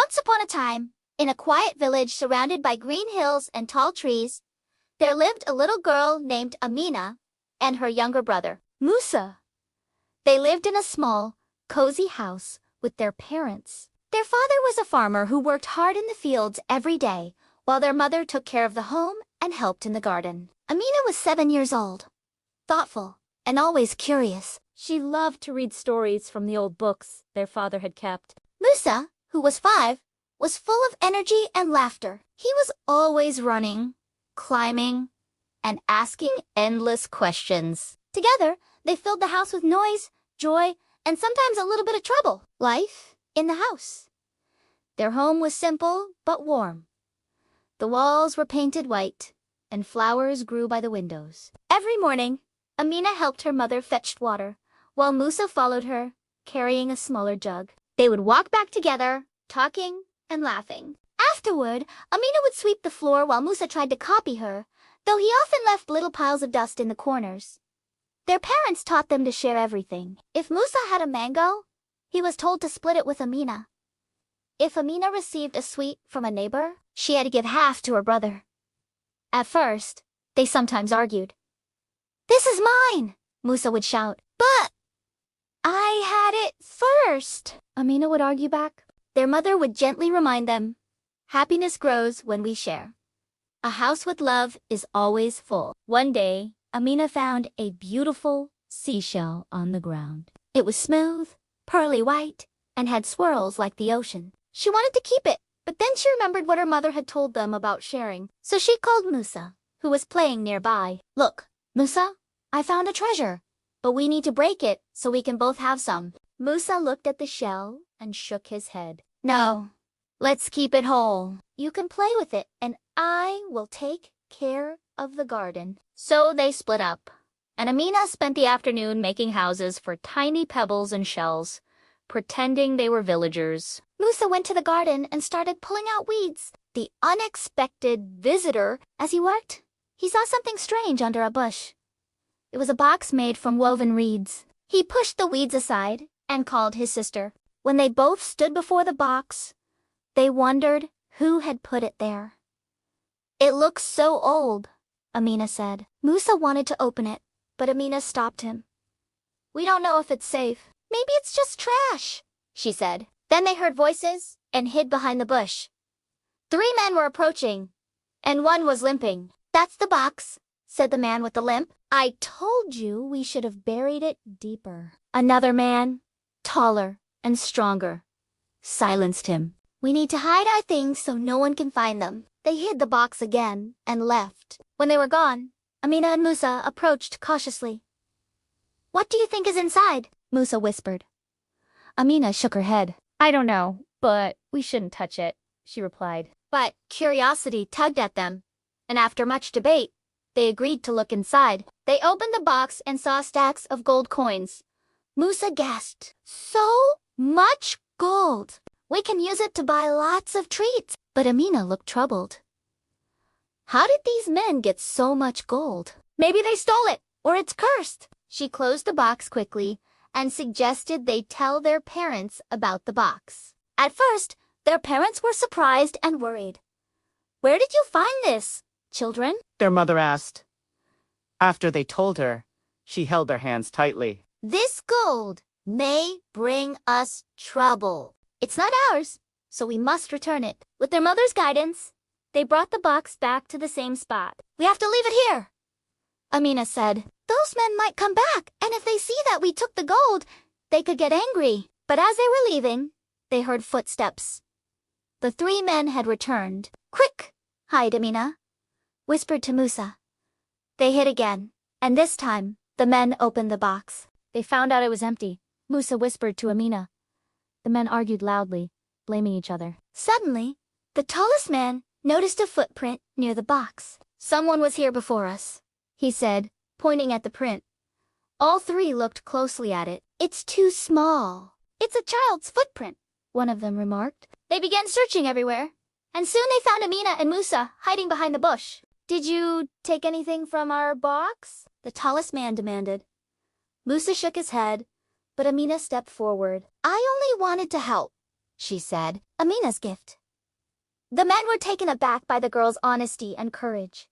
Once upon a time, in a quiet village surrounded by green hills and tall trees, there lived a little girl named Amina and her younger brother, Musa. They lived in a small, cozy house with their parents. Their father was a farmer who worked hard in the fields every day, while their mother took care of the home and helped in the garden. Amina was 7 years old, thoughtful, and always curious. She loved to read stories from the old books their father had kept. Musa, who was 5, was full of energy and laughter. He was always running, climbing, and asking endless questions. Together, they filled the house with noise, joy, and sometimes a little bit of trouble. Life in the house. Their home was simple but warm. The walls were painted white, and flowers grew by the windows. Every morning, Amina helped her mother fetch water, while Musa followed her, carrying a smaller jug. They would walk back together, talking and laughing. Afterward, Amina would sweep the floor while Musa tried to copy her, though he often left little piles of dust in the corners. Their parents taught them to share everything. If Musa had a mango, he was told to split it with Amina. If Amina received a sweet from a neighbor, she had to give half to her brother. At first, they sometimes argued. "This is mine," Musa would shout. "But I had it first," Amina would argue back. Their mother would gently remind them, "Happiness grows when we share. A house with love is always full." One day, Amina found a beautiful seashell on the ground. It was smooth, pearly white, and had swirls like the ocean. She wanted to keep it, but then she remembered what her mother had told them about sharing. So she called Musa, who was playing nearby. "Look, Musa, I found a treasure, but we need to break it so we can both have some." Musa looked at the shell and shook his head. "No, let's keep it whole. You can play with it, and I will take care of the garden." So they split up, and Amina spent the afternoon making houses for tiny pebbles and shells, pretending they were villagers. Musa went to the garden and started pulling out weeds. The unexpected visitor, as he worked, he saw something strange under a bush. It was a box made from woven reeds. He pushed the weeds aside and called his sister. When they both stood before the box, they wondered who had put it there. "It looks so old," Amina said. Musa wanted to open it, but Amina stopped him. "We don't know if it's safe. Maybe it's just trash," she said. Then they heard voices and hid behind the bush. 3 men were approaching, and one was limping. "That's the box," said the man with the limp. "I told you we should have buried it deeper." Another man, taller and stronger, silenced him. "We need to hide our things so no one can find them." They hid the box again and left. When they were gone, Amina and Musa approached cautiously. "What do you think is inside?" Musa whispered. Amina shook her head. "I don't know, but we shouldn't touch it," she replied. But curiosity tugged at them, and after much debate, they agreed to look inside. They opened the box and saw stacks of gold coins. Musa gasped, "So much gold! We can use it to buy lots of treats." But Amina looked troubled. How did these men get so much gold? Maybe they stole it, or it's cursed. She closed the box quickly and suggested they tell their parents about the box. At first, their parents were surprised and worried. "Where did you find this, children?" their mother asked. After they told her, she held their hands tightly. "This gold may bring us trouble. It's not ours, so we must return it." With their mother's guidance, they brought the box back to the same spot. "We have to leave it here," Amina said. "Those men might come back, and if they see that we took the gold, they could get angry." But as they were leaving, they heard footsteps. The 3 men had returned. "Quick, hide, Amina," whispered to Musa. They hid again, and this time, the men opened the box. They found out it was empty. Musa whispered to Amina. The men argued loudly, blaming each other. Suddenly, the tallest man noticed a footprint near the box. "Someone was here before us," he said, pointing at the print. All 3 looked closely at it. "It's too small." "It's a child's footprint," one of them remarked. They began searching everywhere, and soon they found Amina and Musa hiding behind the bush. "Did you take anything from our box?" the tallest man demanded. Musa shook his head, but Amina stepped forward. "I only wanted to help," she said. Amina's gift. The men were taken aback by the girl's honesty and courage.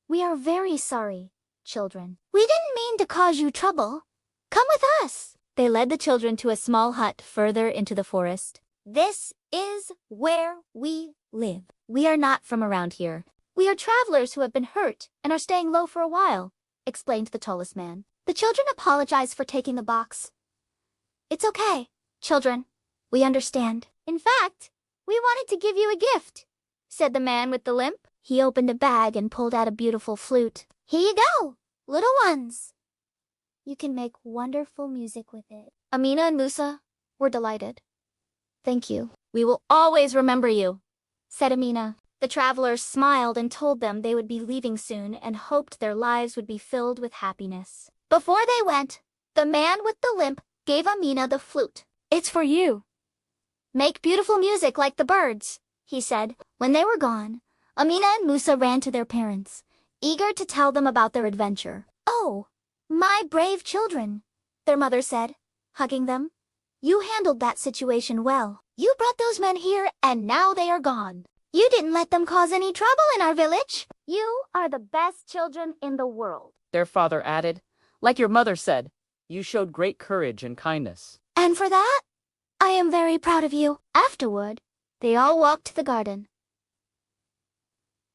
We are very sorry, children. We didn't mean to cause you trouble. Come with us. They led the children to a small hut further into the forest. This is where we live. We are not from around here. We are travelers who have been hurt and are staying low for a while, explained the tallest man. The children apologized for taking the box. It's okay, children. We understand. In fact, we wanted to give you a gift, said the man with the limp. He opened a bag and pulled out a beautiful flute. Here you go, little ones. You can make wonderful music with it. Amina and Musa were delighted. Thank you. We will always remember you, said Amina. The travelers smiled and told them they would be leaving soon and hoped their lives would be filled with happiness. Before they went, the man with the limp gave Amina the flute. It's for you. Make beautiful music like the birds, he said. When they were gone, Amina and Musa ran to their parents, eager to tell them about their adventure. Oh, my brave children, their mother said, hugging them. You handled that situation well. You brought those men here and now they are gone. You didn't let them cause any trouble in our village. You are the best children in the world. Their father added, like your mother said, you showed great courage and kindness. And for that, I am very proud of you. Afterward, they all walked to the garden.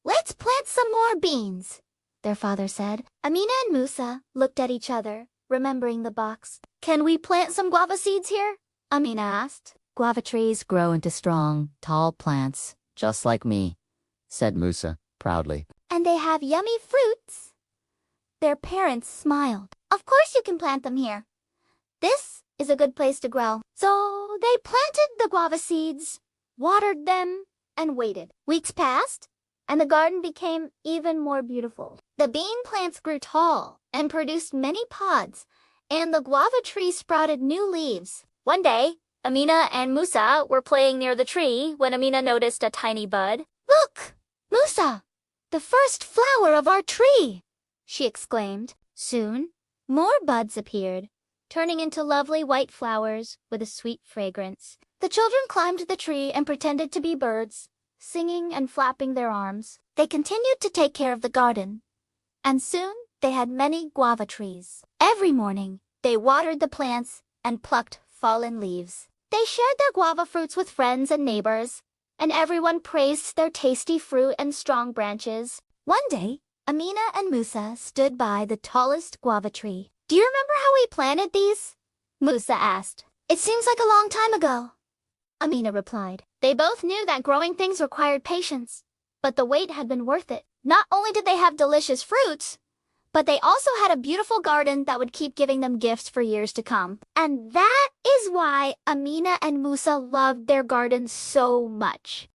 Let's plant some more beans, their father said. Amina and Musa looked at each other, remembering the box. Can we plant some guava seeds here? Amina asked. Guava trees grow into strong, tall plants, just like me, said Musa proudly. And they have yummy fruits. Their parents smiled. Of course you can plant them here. This is a good place to grow. So they planted the guava seeds, watered them, and waited. Weeks passed, and the garden became even more beautiful. The bean plants grew tall and produced many pods, and the guava tree sprouted new leaves. One day, Amina and Musa were playing near the tree when Amina noticed a tiny bud. Look, Musa, the first flower of our tree, she exclaimed. Soon, more buds appeared, turning into lovely white flowers with a sweet fragrance. The children climbed the tree and pretended to be birds, singing and flapping their arms. They continued to take care of the garden, and soon they had many guava trees. Every morning, they watered the plants and plucked fallen leaves. They shared their guava fruits with friends and neighbors, and everyone praised their tasty fruit and strong branches. One day, Amina and Musa stood by the tallest guava tree. Do you remember how we planted these? Musa asked. It seems like a long time ago, Amina replied. They both knew that growing things required patience, but the wait had been worth it. Not only did they have delicious fruits, but they also had a beautiful garden that would keep giving them gifts for years to come. And that is why Amina and Musa loved their garden so much.